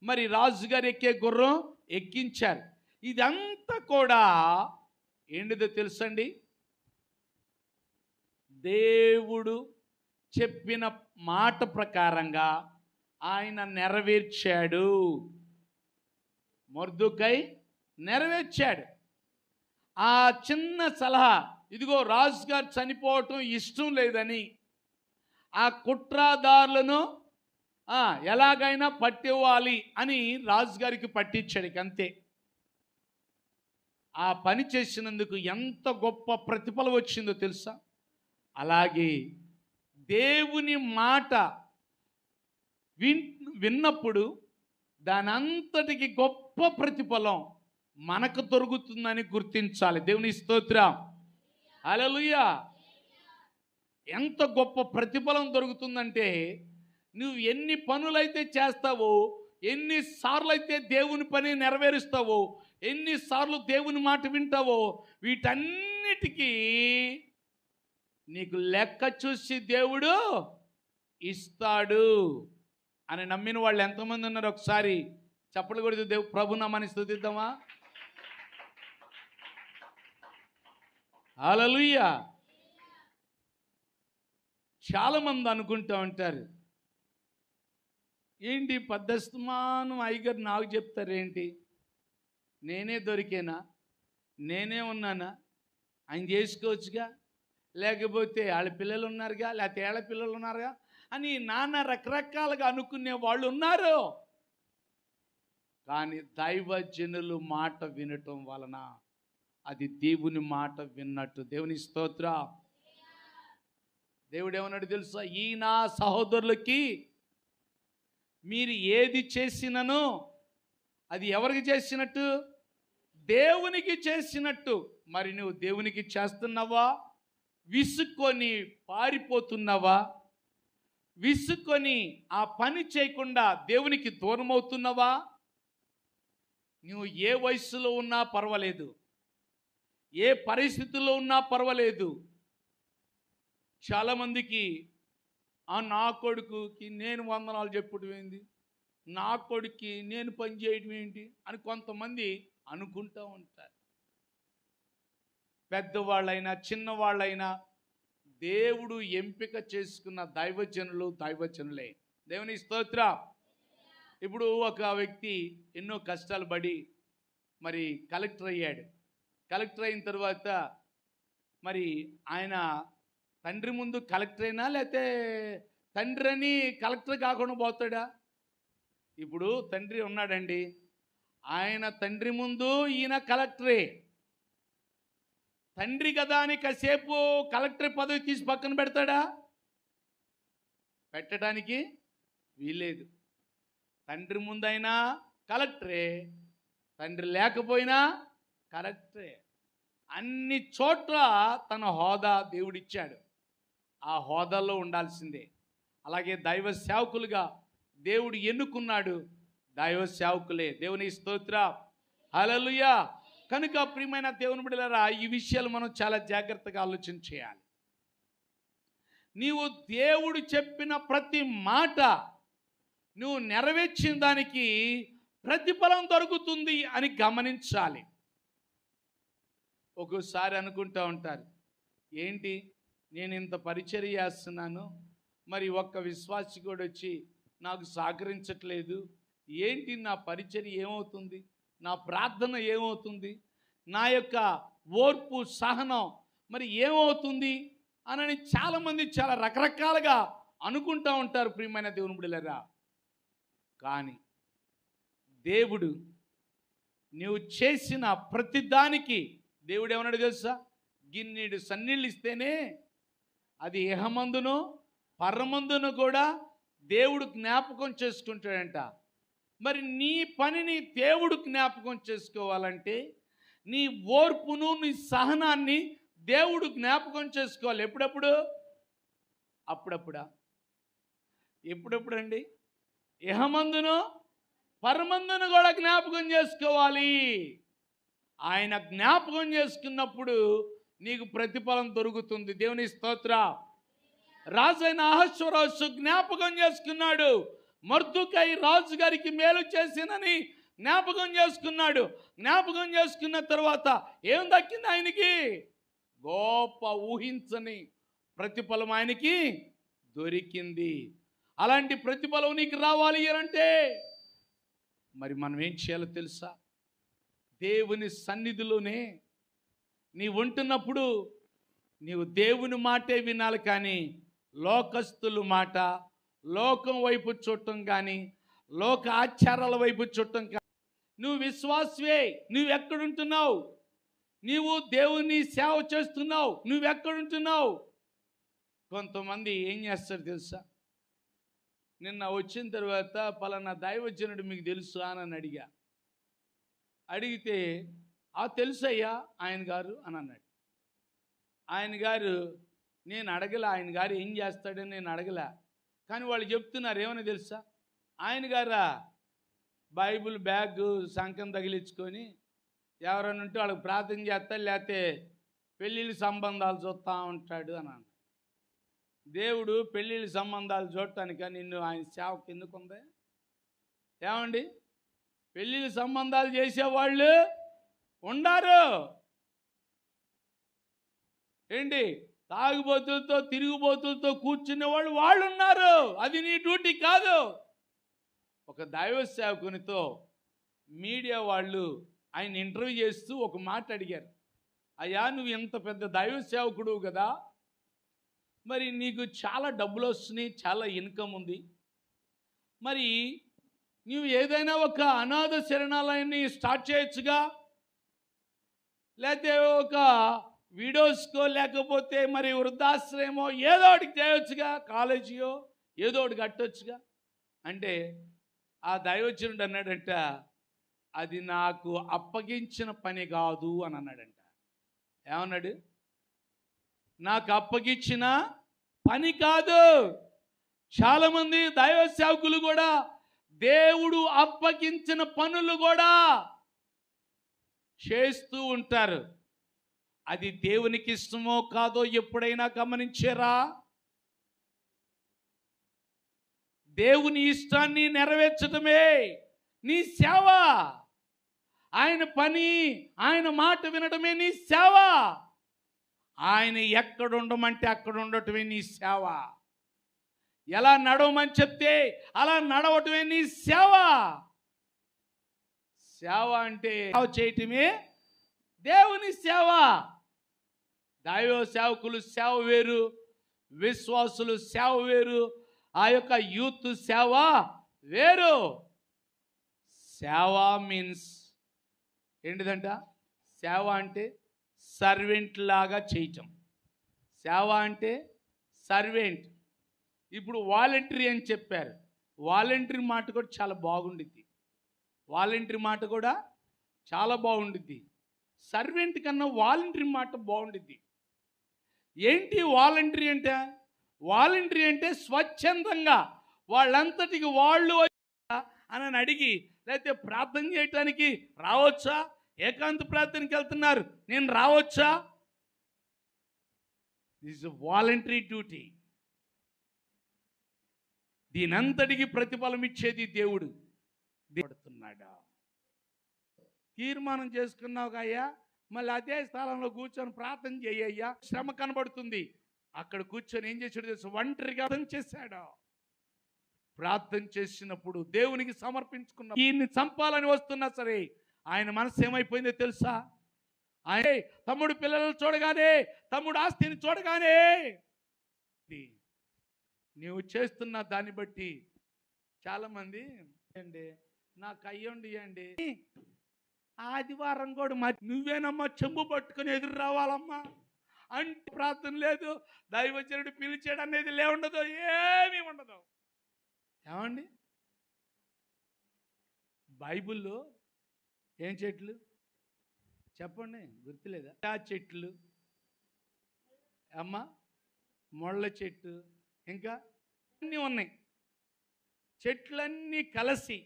మరి రాజుగారు ఎక్కే గుర్రం ఎక్కించారు. ఇదంతా కూడా ఏంటిదో తెలుసండి? దేవుడు చెప్పిన మాట ప్రకారంగా ఆయన నెరవేర్చాడు. మొర్దుకై నెరవేర్చాడు. ఆ చిన్న సలహా, ఇదిగో రాజుగారు చనిపోవటం ఇష్టం లేదని ఆ కుట్రదారులను ఎలాగైనా పట్టివ్వాలి అని రాజుగారికి పట్టించాడు. అంతే. ఆ పని చేసినందుకు ఎంత గొప్ప ప్రతిఫలం వచ్చిందో తెలుసా? అలాగే దేవుని మాట విన్నప్పుడు దానంతటికి గొప్ప ప్రతిఫలం మనకు దొరుకుతుందని గుర్తించాలి. దేవుని స్తోత్రం. హల్లెలూయా. ఎంత గొప్ప ప్రతిఫలం దొరుకుతుందంటే, నువ్వు ఎన్ని పనులైతే చేస్తావో, ఎన్నిసార్లు అయితే దేవుని పని నెరవేరుస్తావో, ఎన్నిసార్లు దేవుని మాట వింటావో, వీటన్నిటికీ నీకు లెక్క చూసి దేవుడు ఇస్తాడు అని నమ్మిన వాళ్ళు ఎంతమంది ఉన్నారు? ఒకసారి చప్పట్లు కొడితే దేవుడు ప్రభునామాన్ని స్తుతిద్దామా? హల్లెలూయా. చాలామంది అనుకుంటూ ఉంటారు, ఏంటి పద్దస్తమానం అయ్యగారు నాకు చెప్తారేంటి? నేనే దొరికేనా? నేనే ఉన్నానా? ఆయన చేసుకోవచ్చుగా, లేకపోతే వాళ్ళ పిల్లలు ఉన్నారుగా, లేకపోతే ఏళ్ళ పిల్లలు ఉన్నారుగా అని నాన్న రకరకాలుగా అనుకునే వాళ్ళు ఉన్నారు. కానీ దైవజనులు మాట వినటం వలన అది దేవుని మాట విన్నట్టు. దేవుని స్తోత్రం. దేవుడు ఏమన్నాడు తెలుసా? ఈ నా సహోదరులకి మీరు ఏది చేసినను అది ఎవరికి చేసినట్టు? దేవునికి చేసినట్టు. మరి నువ్వు దేవునికి చేస్తున్నావా? విసుక్కొని పారిపోతున్నావా? విసుక్కొని ఆ పని చేయకుండా దేవునికి దూరం అవుతున్నావా? నువ్వు ఏ వయసులో ఉన్నా పర్వాలేదు, ఏ పరిస్థితుల్లో ఉన్నా పర్వాలేదు. చాలామందికి నా కొడుకుకి నేను వందనాలు చెప్పడం ఏంటి, నా కొడుక్కి నేను పని చేయడం ఏంటి అని కొంతమంది అనుకుంటూ ఉంటారు. పెద్దవాళ్ళైనా చిన్నవాళ్ళైనా దేవుడు ఎంపిక చేసుకున్న దైవజనులే. దేవుని స్తోత్రం. ఇప్పుడు ఒక వ్యక్తి ఎన్నో కష్టాలు పడి మరి కలెక్టర్ అయ్యాడు. కలెక్టర్ అయిన తర్వాత మరి ఆయన తండ్రి ముందు కలెక్టర్ అయినా, లేకపోతే తండ్రి అని కలెక్టర్ కాకుండా పోతాడా? ఇప్పుడు తండ్రి ఉన్నాడండి, ఆయన తండ్రి ముందు ఈయన కలెక్టరే. తండ్రి కదా అని కాసేపు కలెక్టర్ పదవి తీసి పక్కన పెడతాడా? పెట్టడానికి వీలేదు. తండ్రి ముందైనా కలెక్టరే, తండ్రి లేకపోయినా కలెక్టరే. అన్ని చోట్ల తన హోదా దేవుడిచ్చాడు. ఆ హోదాలో ఉండాల్సిందే. అలాగే దైవ సేవకులుగా దేవుడు ఎన్నుకున్నాడు, దైవ సేవకులే. దేవుని స్తోత్రం. హల్లెలూయా. కనుక ప్రియమైన దేవుని బిడ్డలారా, ఈ విషయాలు మనం చాలా జాగ్రత్తగా ఆలోచన చేయాలి. నీవు దేవుడు చెప్పిన ప్రతి మాట నువ్వు నెరవేర్చిన దానికి ప్రతిఫలం దొరుకుతుంది అని గమనించాలి. ఒక్కోసారి అనుకుంటూ ఉంటారు, ఏంటి నేను ఇంత పరిచర్య చేస్తున్నాను, మరి ఒక్క విశ్వాసి కూడా వచ్చి నాకు సహకరించట్లేదు, ఏంటి నా పరిచర్య ఏమవుతుంది, నా ప్రార్థన ఏమవుతుంది, నా యొక్క ఓర్పు సహనం మరి ఏమవుతుంది అని చాలామంది చాలా రకరకాలుగా అనుకుంటూ ఉంటారు ప్రియమైన దేవుని బిడ్డలారా. కానీ దేవుడు నీవు చేసిన ప్రతిదానికి దేవుడు ఏమన్నాడు తెలుసా? గిన్నెడు సన్నీళ్ళు ఇస్తేనే అది ఇహమందును పరమందును కూడా దేవుడు జ్ఞాపకం చేసుకుంటాడంట. మరి నీ పనిని దేవుడు జ్ఞాపకం చేసుకోవాలంటే నీ ఓర్పును, నీ సహనాన్ని దేవుడు జ్ఞాపకం చేసుకోవాలి. ఎప్పుడప్పుడు? అప్పుడప్పుడా? ఎప్పుడప్పుడండి? ఇహమందును పరమందును కూడా జ్ఞాపకం చేసుకోవాలి. ఆయన జ్ఞాపకం చేసుకున్నప్పుడు నీకు ప్రతిఫలం దొరుకుతుంది. దేవుని స్తోత్రం. రాజైన అహష్వేరోషు జ్ఞాపకం చేసుకున్నాడు. మొర్దెకై రాజు గారికి మేలు చేసినని జ్ఞాపకం చేసుకున్నాడు. జ్ఞాపకం చేసుకున్న తర్వాత ఏం దక్కింది ఆయనకి? గొప్ప ఊహించని ప్రతిఫలం ఆయనకి దొరికింది. అలాంటి ప్రతిఫలం నీకు రావాలి అంటే మరి మనం ఏం చేయాలో తెలుసా? దేవుని సన్నిధిలోనే నీ ఉంటున్నప్పుడు నీవు దేవుని మాటే వినాలి, కానీ లోకస్తుల మాట, లోకం వైపు చూడటం కానీ, లోక ఆచారాల వైపు చూడటం కానీ. నువ్వు విశ్వాసవే, నువ్వెక్కడుంటున్నావు? నీవు దేవుని సేవ చేస్తున్నావు, నువ్వెక్కడుంటున్నావు? కొంతమంది ఏం చేస్తారు తెలుసా? నిన్న వచ్చిన తర్వాత పలానా దైవజనుడు మీకు తెలుసు అని అడిగా. అడిగితే తెలుసయ్యా ఆయన గారు అని అన్నాడు. ఆయన గారు నేను అడగల, ఆయన గారు ఏం చేస్తాడని నేను అడగల. కానీ వాళ్ళు చెప్తున్నారు ఏమని తెలుసా? ఆయన గారా బైబిల్ బ్యాగ్ సంకం తగిలించుకొని ఎవరైనా ఉంటే వాళ్ళకి ప్రార్థన చేస్తాడు, లేకపోతే పెళ్ళిళ్ళ సంబంధాలు చూస్తూ ఉంటాడు అని అన్నాడు. దేవుడు పెళ్ళిళ్ళ సంబంధాలు చూడటానిక నిన్ను ఆయన సేవకు ఎందుకుంది? ఏమండి, పెళ్ళిళ్ళ సంబంధాలు చేసేవాళ్ళు ఉండారు. ఏంటి, తాగుబోతులతో తిరుగుబోతులతో కూర్చునే వాళ్ళు ఉన్నారు. అది నీ డ్యూటీ కాదు. ఒక దైవ సేవకునితో మీడియా వాళ్ళు ఆయన ఇంటర్వ్యూ చేస్తూ ఒక మాట అడిగారు. అయ్యా, నువ్వు ఎంత పెద్ద దైవ సేవకుడు కదా, మరి నీకు చాలా డబ్బులు వస్తున్నాయి, చాలా ఇన్కమ్ ఉంది, మరి నువ్వు ఏదైనా ఒక అనాథ శరణాలయాన్ని స్టార్ట్ చేయొచ్చుగా, లేకపోతే ఒక వీడియోస్కో, లేకపోతే మరి వృద్ధాశ్రయమో ఏదో ఒకటి చేయొచ్చుగా, కాలేజీయో ఏదో ఒకటి కట్టొచ్చుగా. అంటే ఆ దైవజనుడు అన్నాడంట, అది నాకు అప్పగించిన పని కాదు అని అన్నాడంట. ఏమన్నాడు? నాకు అప్పగించిన పని కాదు. చాలామంది దైవ సేవకులు కూడా దేవుడు అప్పగించిన పనులు కూడా చేస్తూ ఉంటారు. అది దేవునికి ఇష్టమో కాదో ఎప్పుడైనా గమనించారా? దేవుని ఇష్టాన్ని నెరవేర్చడమే నీ సేవ. ఆయన పని, ఆయన మాట వినడమే నీ సేవ. ఆయన ఎక్కడ ఉండమంటే అక్కడ ఉండటమే నీ సేవ. ఎలా నడవమని చెప్తే అలా నడవటమే నీ సేవ. సేవ అంటే సేవ చేయటమే దేవుని సేవ. దైవ సేవకులు సేవ వేరు, విశ్వాసులు సేవ వేరు, ఆ యొక్క యూత్ సేవ వేరు. సేవ మీన్స్ ఏంటిదంట? సేవ అంటే సర్వెంట్ లాగా చేయటం. సేవ అంటే సర్వెంట్. ఇప్పుడు వాలంటరీ అని చెప్పారు. వాలంటరీ మాట కూడా చాలా బాగుండిద్ది. వాలంటరీ మాట కూడా చాలా బాగుండిద్ది. సర్వెంట్ కన్నా వాలంటరీ మాట బాగుండిద్ది. ఏంటి వాలంటరీ అంటే? వాలంటరీ అంటే స్వచ్ఛందంగా వాళ్ళంతటికి వాళ్ళు అని అడిగి, లేకపోతే ప్రార్థన చేయటానికి రావచ్చా, ఏకాంత ప్రార్థనకి వెళ్తున్నారు, నేను రావచ్చా? This is voluntary duty. దీనంతటికి ప్రతిఫలం ఇచ్చేది దేవుడు. పడుతున్నాడా? తీర్మానం చేసుకున్నావు అయ్యా, మళ్ళీ అదే స్థలంలో కూర్చొని ప్రార్థన చేయ్యా, శ్రమ కనబడుతుంది. అక్కడ కూర్చొని ఏం చేసాడు తెలుసు? ఒంటరిగా ప్రార్థన చేశాడు. ప్రార్థన చేసినప్పుడు దేవునికి సమర్పించుకున్న, ఈయన్ని చంపాలని వస్తున్నా సరే ఆయన మనసు ఏమైపోయిందో తెలుసా? ఆయన తమ్ముడు పిల్లలను చూడగానే, తమ్ముడు ఆస్తిని చూడగానే, నీవు చేస్తున్న దాన్ని బట్టి చాలామంది అండి నాకు అయ్యండి అండి ఆదివారం కూడా నువ్వేనమ్మా చెంబు పట్టుకుని ఎదురు రావాలమ్మా అంటే ప్రార్థన లేదు, దైవజనుడు పిలిచాడు అనేది ఉండదు, ఏమీ ఉండదు. ఏమండి, బైబిల్లో ఏం చెట్లు చెప్పండి, గుర్తులేదా? ఆ చెట్లు అమ్మ, ముళ్ళ చెట్టు, ఇంకా అన్నీ ఉన్నాయి. చెట్లన్నీ కలిసి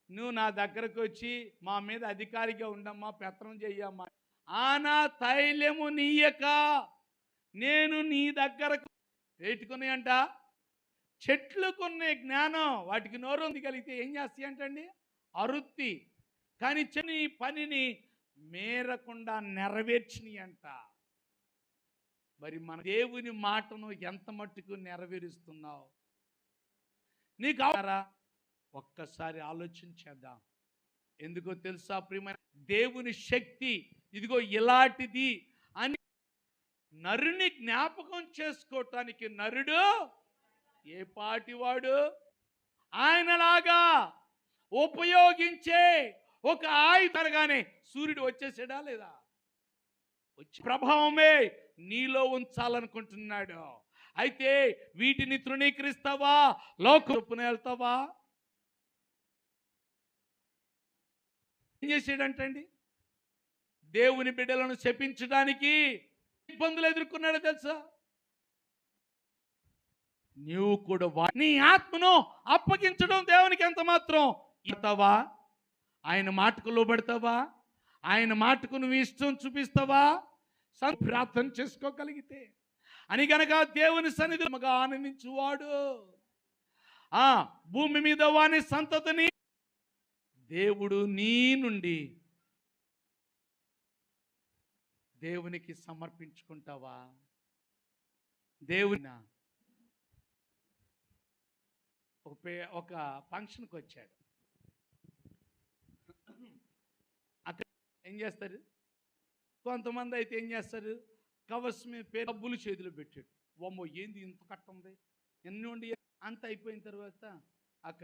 నువ్వు నా దగ్గరకు వచ్చి మా మీద అధికారిగా ఉండమ్మా, పెత్తనం చెయ్యమ్మా, ఆనా తైలము నీయక నేను నీ దగ్గరకు పెట్టుకుని అంట. చెట్లుకునే జ్ఞానం, వాటికి నోరు ఉంది కలిగితే ఏం చేస్తాయి అంటండి, అరుత్తి. కానీ చిన్న పనిని మేరకుండా నెరవేర్చినాయి అంట. మరి మన దేవుని మాటను ఎంత మట్టుకు నెరవేరుస్తున్నావు? నీకు అవరా ఒక్కసారి ఆలోచించేద్దాం. ఎందుకో తెలుసా ప్రియమైన, దేవుని శక్తి ఇదిగో ఇలాంటిది అని నరుని జ్ఞాపకం చేసుకోవటానికి నరుడు ఏ పాటివాడు ఆయనలాగా ఉపయోగించే ఒక ఆయుధంగానే సూర్యుడు వచ్చేసాడా లేదా? వచ్చి ప్రభావమే నీలో ఉంచాలనుకుంటున్నాడు. అయితే వీటిని తృణీకరిస్తావా, లోకం వెళ్తావా? ఏం చేసాడంటండి, దేవుని బిడ్డలను శపించడానికి ఇబ్బందులు ఎదుర్కొన్నాడో తెలుసా? నీవు కూడా నీ ఆత్మను అప్పగించడం దేవునికి ఎంత మాత్రం ఇస్తావా? ఆయన మాటకు లోబడతావా? ఆయన మాటకు నువ్వు ఇష్టం చూపిస్తావా? ప్రార్థన చేసుకోగలిగితే అని గనక దేవుని సన్నిధిగా ఆనందించువాడు భూమి మీద వాని సంతతిని దేవుడు నీ నుండి దేవునికి సమర్పించుకుంటావా? దేవుని ఒక ఫంక్షన్కి వచ్చాడు. అక్కడ ఏం చేస్తారు, కొంతమంది అయితే ఏం చేస్తారు, కవర్స్ మీద డబ్బులు చేతిలో పెట్టాడు. ఓమ్మో ఏంది ఇంత కట్టుంది, ఎన్ని ఉండి అంత అయిపోయిన తర్వాత అక్క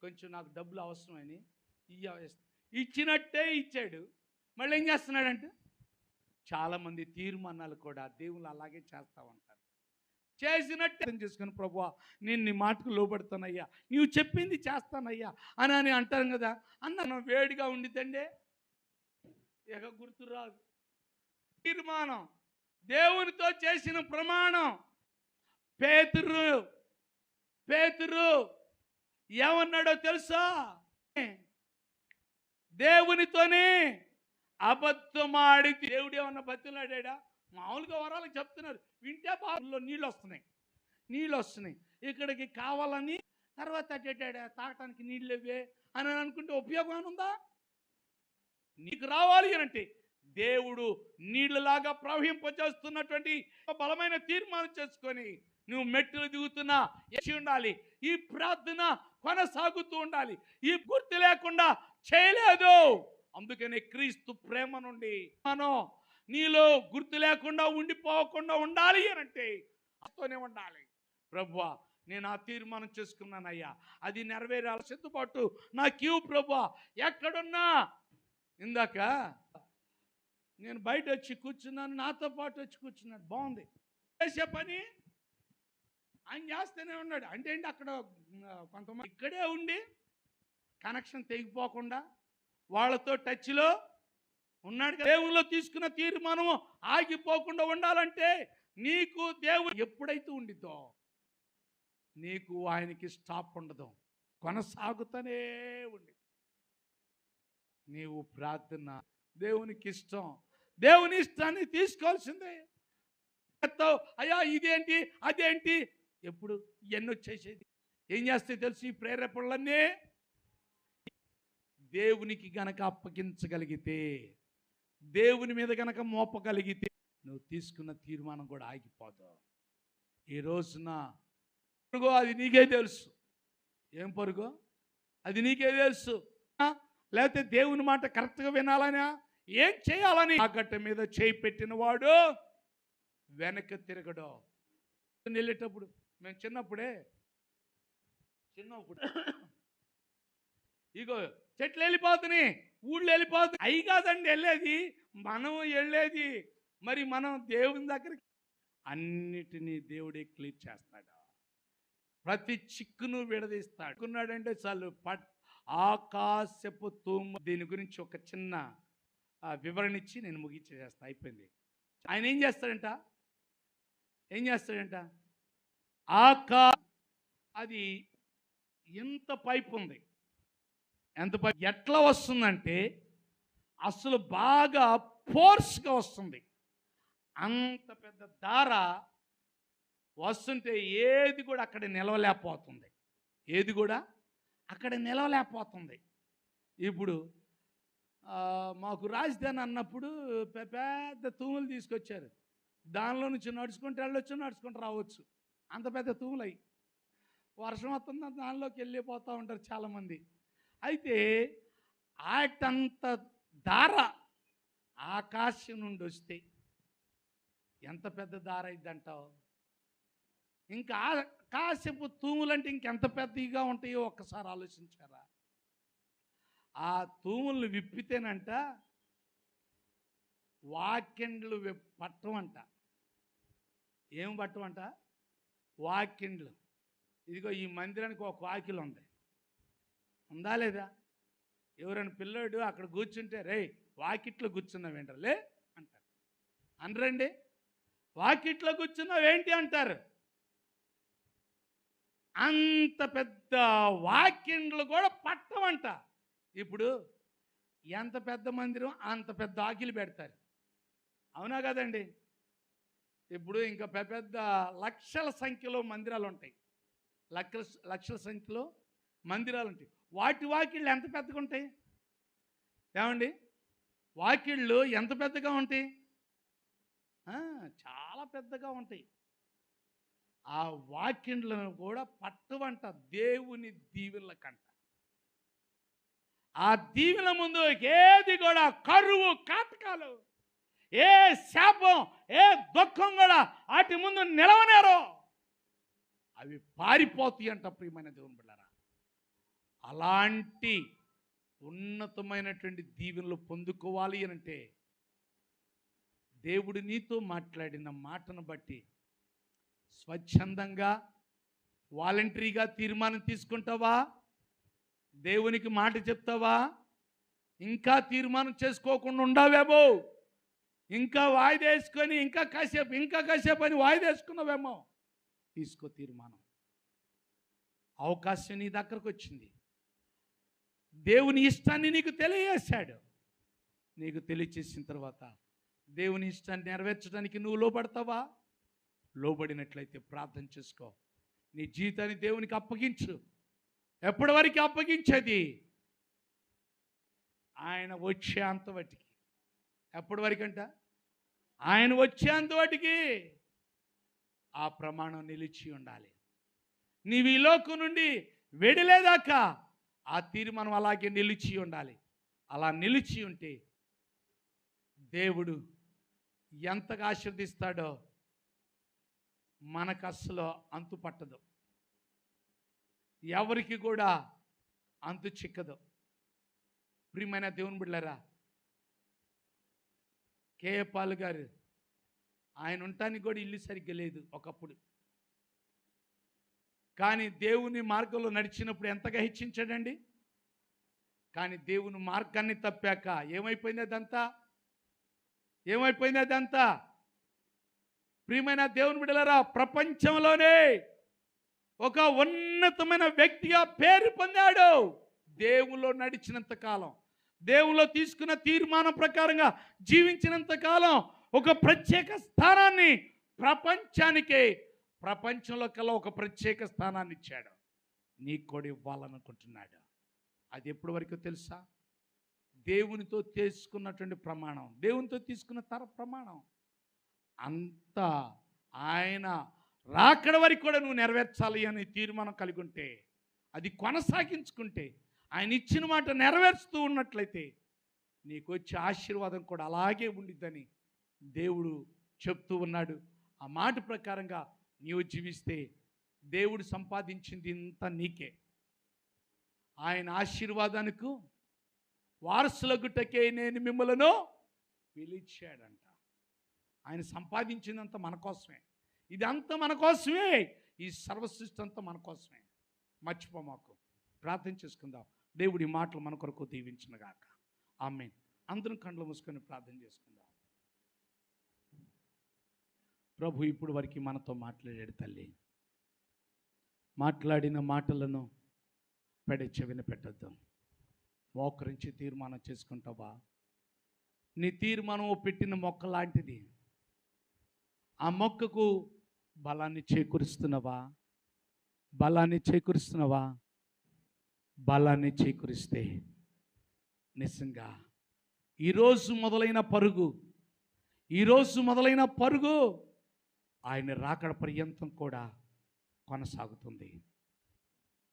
కొంచెం నాకు డబ్బులు అవసరమని ఇచ్చినట్టే ఇచ్చాడు. మళ్ళీ ఏం చేస్తున్నాడంటే, చాలామంది తీర్మానాలు కూడా దేవుళ్ళు అలాగే చేస్తూ ఉంటారు. చేసినట్టు అర్థం చేసుకుని, ప్రభువా నేను నీ మాటకు లోబడతానయ్యా, నీవు చెప్పింది చేస్తానయ్యా అని అంటాను కదా. అన్న వేడిగా ఉండిద్దండి, ఇక గుర్తురాదు. తీర్మానం, దేవునితో చేసిన ప్రమాణం. పేతురు ఏమన్నాడో తెలుసా? దేవునితోనే అబద్ధమాడి దేవుడు ఏమన్నా బతిలాడా? మామూలుగా వరాలకు చెప్తున్నారు, వింటే బావుల్లో నీళ్ళు వస్తున్నాయి, ఇక్కడికి కావాలని తర్వాత తాగటానికి నీళ్ళు ఇవ్వే అని అనుకుంటే ఉపయోగం ఉందా? నీకు రావాలి అంటే దేవుడు నీళ్ళలాగా ప్రవహింపజేస్తున్నటువంటి బలమైన తీర్మానం చేసుకొని నువ్వు మెట్టులు దిగుతున్నా ఉండాలి. ఈ ప్రార్థన కొనసాగుతూ ఉండాలి. ఈ గుర్తు లేకుండా చేయలేదు. అందుకనే క్రీస్తు ప్రేమ నుండి మనం నీలో గుర్తు లేకుండా ఉండిపోకుండా ఉండాలి అంటే అతోనే ఉండాలి. ప్రభువా నేను ఆ తీర్మానం చేసుకున్నానయ్యా, అది నెరవేరాలి, సిద్ధపాటు నాకు ప్రభువా. ఎక్కడున్నా ఇందాక నేను బయట వచ్చి కూర్చున్నాను, నాతో పాటు వచ్చి కూర్చున్నాడు, బాగుంది. చేసే పని ఆయన చేస్తూనే ఉన్నాడు. అంటే ఏంటి, అక్కడ కొంతమంది ఇక్కడే ఉండి కనెక్షన్ తెగిపోకుండా వాళ్ళతో టచ్లో ఉన్నాడు. దేవుల్లో తీసుకున్న తీర్మానము ఆగిపోకుండా ఉండాలంటే నీకు దేవుడు ఎప్పుడైతే ఉండిద్దో నీకు ఆయనకి స్టాప్ ఉండదు, కొనసాగుతూనే ఉండి. నీవు ప్రార్థన దేవునికి ఇష్టం, దేవుని ఇష్టాన్ని తీసుకోవాల్సిందే. అయ్యా ఇదేంటి అదేంటి ఎప్పుడు ఇవన్నీ వచ్చేసేది ఏం చేస్తే తెలుసు? ఈ ప్రేరేపణలన్నీ దేవునికి గనక అప్పగించగలిగితే, దేవుని మీద గనక మోపగలిగితే నువ్వు తీసుకున్న తీర్మానం కూడా ఆగిపోదు. ఈ రోజున పరుగో అది నీకే తెలుసు. ఏం పరుగో అది నీకే తెలుసు. లేకపోతే దేవుని మాట కరెక్ట్గా వినాలనా, ఏం చేయాలని ఆ గట్ట మీద చేయి పెట్టిన వాడు వెనక తిరగడు. వెళ్ళేటప్పుడు మేము చిన్నప్పుడు ఇగో చెట్లు వెళ్ళిపోతున్నాయి, ఊళ్ళో వెళ్ళిపోతుంది. అయి కాదండి వెళ్ళేది, మనం వెళ్ళేది. మరి మనం దేవుని దగ్గరికి అన్నిటినీ దేవుడే క్లియర్ చేస్తాడు. ప్రతి చిక్కును విడదీస్తాడు. అనుకున్నాడంటే చాలు ఆకాశపు తూము. దీని గురించి ఒక చిన్న వివరణ ఇచ్చి నేను ముగించేస్తా, అయిపోయింది. ఆయన ఏం చేస్తాడంట, అది ఎంత పైప్ ఉంది, ఎంత పైప్ ఎట్లా వస్తుందంటే అసలు బాగా ఫోర్స్గా వస్తుంది. అంత పెద్ద దార వస్తుంటే ఏది కూడా అక్కడ నిలవలేకపోతుంది. ఇప్పుడు మాకు రాజధాని అన్నప్పుడు పెద్ద తూములు తీసుకొచ్చారు. దానిలో నుంచి నడుచుకుంటూ వెళ్ళొచ్చు, నడుచుకుంటూ రావచ్చు. అంత పెద్ద తూములు అయ్యి వర్షం వస్తుందా దానిలోకి వెళ్ళిపోతూ ఉంటారు చాలామంది. అయితే ఆటంత దార ఆకాశం నుండి వస్తే ఎంత పెద్ద దార అయిందంటావు? ఇంకా ఆకాశపు తూములంటే ఇంకెంత పెద్దగా ఉంటాయో ఒక్కసారి ఆలోచించారా? ఆ తూములను విప్పితేనంట వాకిండ్లు పట్టమంట. ఏం పట్టమంట? వాకిండ్లు. ఇదిగో ఈ మందిరానికి ఒక వాకిలు ఉందా లేదా? ఎవరైనా పిల్లోడు అక్కడ కూర్చుంటే రే వాకిట్లో కూర్చున్నావేంటలే అంటారు. అనరండి, వాకిట్లో కూర్చున్నావేంటి అంటారు. అంత పెద్ద వాకిండ్లు కూడా పట్టమంట. ఇప్పుడు ఎంత పెద్ద మందిరం అంత పెద్ద ఆకిలి పెడతారు, అవునా కదండి? ఇప్పుడు ఇంకా పెద్ద లక్షల సంఖ్యలో మందిరాలు ఉంటాయి, లక్షల సంఖ్యలో మందిరాలు ఉంటాయి. వాటి వాకిళ్ళు ఎంత పెద్దగా ఉంటాయి ఏమండి? వాకిళ్ళు ఎంత పెద్దగా ఉంటాయి? చాలా పెద్దగా ఉంటాయి. ఆ వాకిండ్లను కూడా పట్టవంట దేవుని దీవెనల కంట. ఆ దీవెన ముందు ఏది కూడా కరువు కాటకాలు, ఏ శాపం, ఏ దుఃఖం కూడా వాటి ముందు నిలవనేరో, అవి పారిపోతాయి అంట. ప్రియమైన దేవుని బిడ్డలారా, అలాంటి ఉన్నతమైనటువంటి దీవెనలు పొందుకోవాలి అనంటే దేవుడు నీతో మాట్లాడిన మాటను బట్టి స్వచ్ఛందంగా వాలంటరీగా తీర్మానం తీసుకుంటావా? దేవునికి మాట చెప్తావా? ఇంకా తీర్మానం చేసుకోకుండా ఉండావేమో, ఇంకా వాయిదా వేసుకొని ఇంకా కాసేపు అని వాయిదా వేసుకున్నావేమో. తీసుకో తీర్మానం. అవకాశం నీ దగ్గరకు వచ్చింది. దేవుని ఇష్టాన్ని నీకు తెలియజేశాడు. నీకు తెలియచేసిన తర్వాత దేవుని ఇష్టాన్ని నెరవేర్చడానికి నువ్వు లోబడతావా? లోబడినట్లయితే ప్రార్థన చేసుకో, నీ జీవితాన్ని దేవునికి అప్పగించు. ఎప్పటి వరకు అప్పగించేది? ఆయన వచ్చేంత వాటికి. ఎప్పటి వరకు అంట? ఆయన వచ్చేంత వాటికి ఆ ప్రమాణం నిలిచి ఉండాలి. నీవు ఈ లోకం నుండి వెడిలేదాకా ఆ తీర్మానం అలాగే నిలిచి ఉండాలి. అలా నిలిచి ఉంటే దేవుడు ఎంతగా ఆశీర్దిస్తాడో మనకు అస్సలు అంతు పట్టదు, ఎవరికి కూడా అంతు చిక్కదు. ప్రియమైన దేవుని బిడ్డలారా, కేఏ పాల్ గారు ఆయన ఉండటానికి కూడా ఇల్లు సరిగ్గా లేదు ఒకప్పుడు. కానీ దేవుని మార్గంలో నడిచినప్పుడు ఎంతగా హెచ్చించాడండి. కానీ దేవుని మార్గాన్ని తప్పాక ఏమైపోయింది అదంతా? ప్రియమైన దేవుని బిడ్డలారా, ప్రపంచంలోనే ఒక ఉన్నతమైన వ్యక్తిగా పేరు పొందాడు. దేవుల్లో నడిచినంత కాలం, దేవుల్లో తీసుకున్న తీర్మానం ప్రకారంగా జీవించినంత కాలం ఒక ప్రత్యేక స్థానాన్ని ప్రపంచంలో కల్లా ఒక ప్రత్యేక స్థానాన్ని ఇచ్చాడు. నీకు కూడా ఇవ్వాలనుకుంటున్నాడు. అది ఎప్పటి వరకు తెలుసా? దేవునితో తీసుకున్నటువంటి ప్రమాణం, దేవునితో తీసుకున్న ప్రమాణం అంతా ఆయన రాకడ వరకు కూడా నువ్వు నెరవేర్చాలి అని తీర్మానం కలిగి ఉంటే, అది కొనసాగించుకుంటే, ఆయన ఇచ్చిన మాట నెరవేర్చుతూ ఉన్నట్లయితే నీకు వచ్చే ఆశీర్వాదం కూడా అలాగే ఉండిద్దని దేవుడు చెప్తూ ఉన్నాడు. ఆ మాట ప్రకారంగా నీవు జీవిస్తే దేవుడు సంపాదించింది ఇంత నీకే. ఆయన ఆశీర్వాదానికి వారసులగుటకే నేను మిమ్మలను పిలిచాడంట. ఆయన సంపాదించిందంతా మన కోసమే, ఇదంతా మన కోసమే, ఈ సర్వసృష్టి అంతా మన కోసమే. మర్చిపోమాకు. ప్రార్థన చేసుకుందాం. దేవుడి మాటలు మన కొరకు దీవించునుగాక. ఆమేన్. అందరం కళ్ళు మూసుకొని ప్రార్థన చేసుకుందాం. ప్రభు ఇప్పుడు వరకు మనతో మాట్లాడాడు తల్లి. మాట్లాడిన మాటలను పెడ చెవిన పెట్టద్దు. మోకరించి తీర్మానం చేసుకుంటావా? నీ తీర్మానం పెట్టిన మొక్క లాంటిది. ఆ మొక్కకు బలాన్ని చేకూరుస్తున్నావా? బలాన్ని చేకూరుస్తున్నావా? బలాన్ని చేకూరిస్తే నిజంగా ఈరోజు మొదలైన పరుగు ఆయన రాకడ పర్యంతం కూడా కొనసాగుతుంది.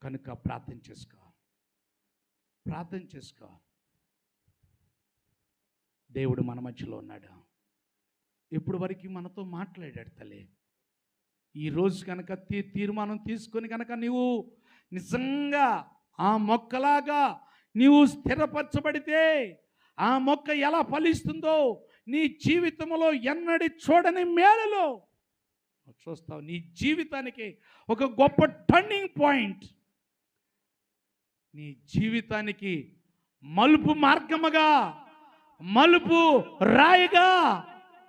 కనుక ప్రార్థన చేసుకో. దేవుడు మన మధ్యలో ఉన్నాడు. ఇప్పుడు వరకు మనతో మాట్లాడాడు తల్లి. ఈరోజు కనుక తీర్మానం తీసుకొని కనుక నీవు నిజంగా ఆ మొక్కలాగా నీవు స్థిరపరచబడితే, ఆ మొక్క ఎలా ఫలిస్తుందో నీ జీవితంలో ఎన్నడి చూడని మేలులో చూస్తావు. నీ జీవితానికి ఒక గొప్ప టర్నింగ్ పాయింట్, నీ జీవితానికి మలుపు మార్గముగా, మలుపు రాయిగా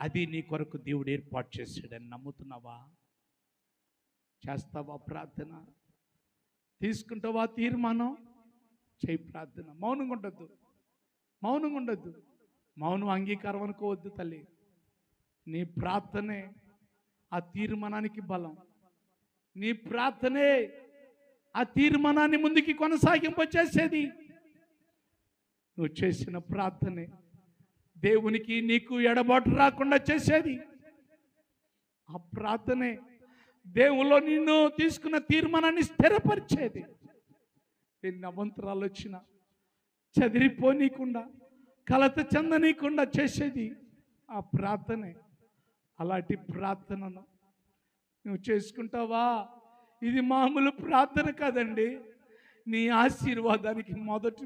అది నీ కొరకు దేవుడు ఏర్పాటు చేశాడని నమ్ముతున్నావా? చేస్తావా ప్రార్థన? తీసుకుంటావా తీర్మానం? చేయి ప్రార్థన. మౌనంగా ఉండొద్దు. మౌనం అంగీకారం అనుకోవద్దు తల్లి. నీ ప్రార్థనే ఆ తీర్మానానికి బలం. నీ ప్రార్థనే ఆ తీర్మానాన్ని ముందుకి కొనసాగింపచేసేది. నువ్వు చేసిన ప్రార్థనే దేవునికి నీకు ఎడబాటు రాకుండా చేసేది. ఆ ప్రార్థనే దేవుల్లో నిన్ను తీసుకున్న తీర్మానాన్ని స్థిరపరిచేది. ఎన్ని అవంతరాలు వచ్చినా చదిరిపోనీయకుండా, కలత చెందనీయకుండా చేసేది ఆ ప్రార్థనే. అలాంటి ప్రార్థనను నువ్వు చేసుకుంటావా? ఇది మామూలు ప్రార్థన కాదండి. నీ ఆశీర్వాదానికి మొదటి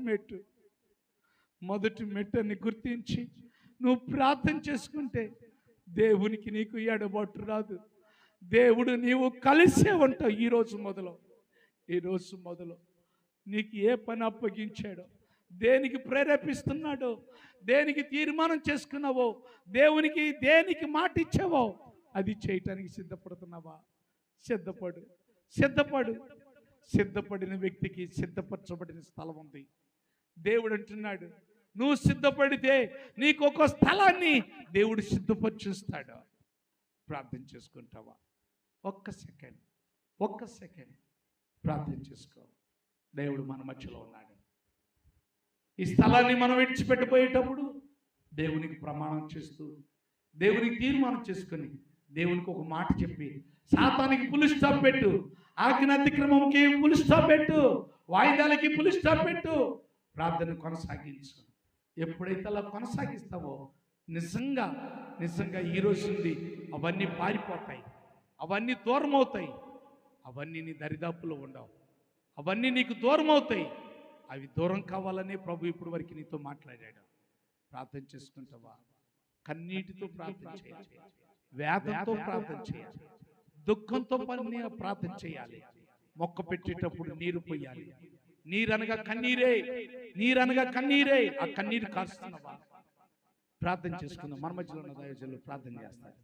మెట్టు అని గుర్తించి నువ్వు ప్రార్థన చేసుకుంటే దేవునికి నీకు ఎడబాటు రాదు. దేవుడు నీవు కలిసే ఉంటావు. ఈ రోజు మొదలు నీకు ఏ పని అప్పగించాడో, దేనికి ప్రేరేపిస్తున్నాడో, దేనికి తీర్మానం చేసుకున్నావో, దేవునికి దేనికి మాట ఇచ్చావో అది చేయటానికి సిద్ధపడుతున్నావా? సిద్ధపడిన వ్యక్తికి సిద్ధపరచబడిన స్థలం ఉంది. దేవుడు అంటున్నాడు, నువ్వు సిద్ధపడితే నీకు ఒక స్థలాన్ని దేవుడు సిద్ధపరిచేస్తాడు. ప్రార్థన చేసుకుంటావా? ఒక్క సెకండ్ ప్రార్థన చేసుకో. దేవుడు మన మధ్యలో ఉన్నాడు. ఈ స్థలాన్ని మనం విడిచిపెట్టిపోయేటప్పుడు దేవునికి ప్రమాణం చేస్తూ, దేవునికి తీర్మానం చేసుకొని, దేవునికి ఒక మాట చెప్పి, సాతానికి పులి స్టాప్ పెట్టు, ఆజ్ఞ అతిక్రమంకి పులి స్టాప్ పెట్టు, వాయిదాలకి పులి స్టాప్ పెట్టు, ప్రార్థన కొనసాగించు. ఎప్పుడైతే అలా కొనసాగిస్తావో నిజంగా ఈ రోజు నుండి అవన్నీ పారిపోతాయి, అవన్నీ దూరం అవుతాయి, అవన్నీ నీ దరిదాపులో ఉండవు, అవన్నీ నీకు దూరం అవుతాయి. అవి దూరం కావాలనే ప్రభు ఇప్పుడు వరకు నీతో మాట్లాడాడు. ప్రార్థన చేసుకుంటావా? కన్నీటితో ప్రార్థన చేయాలి, వేదంతో ప్రార్థన చేయాలి, దుఃఖంతో ప్రార్థన చేయాలి. మొక్క పెట్టేటప్పుడు నీరు పోయాలి. నీరనగా కన్నీరే. ఆ కన్నీరు కారుస్తున్నావా? ప్రార్థన చేసుకుందాం. మన మధ్యలో ఉన్న దైవజనులు ప్రార్థన చేస్తారు.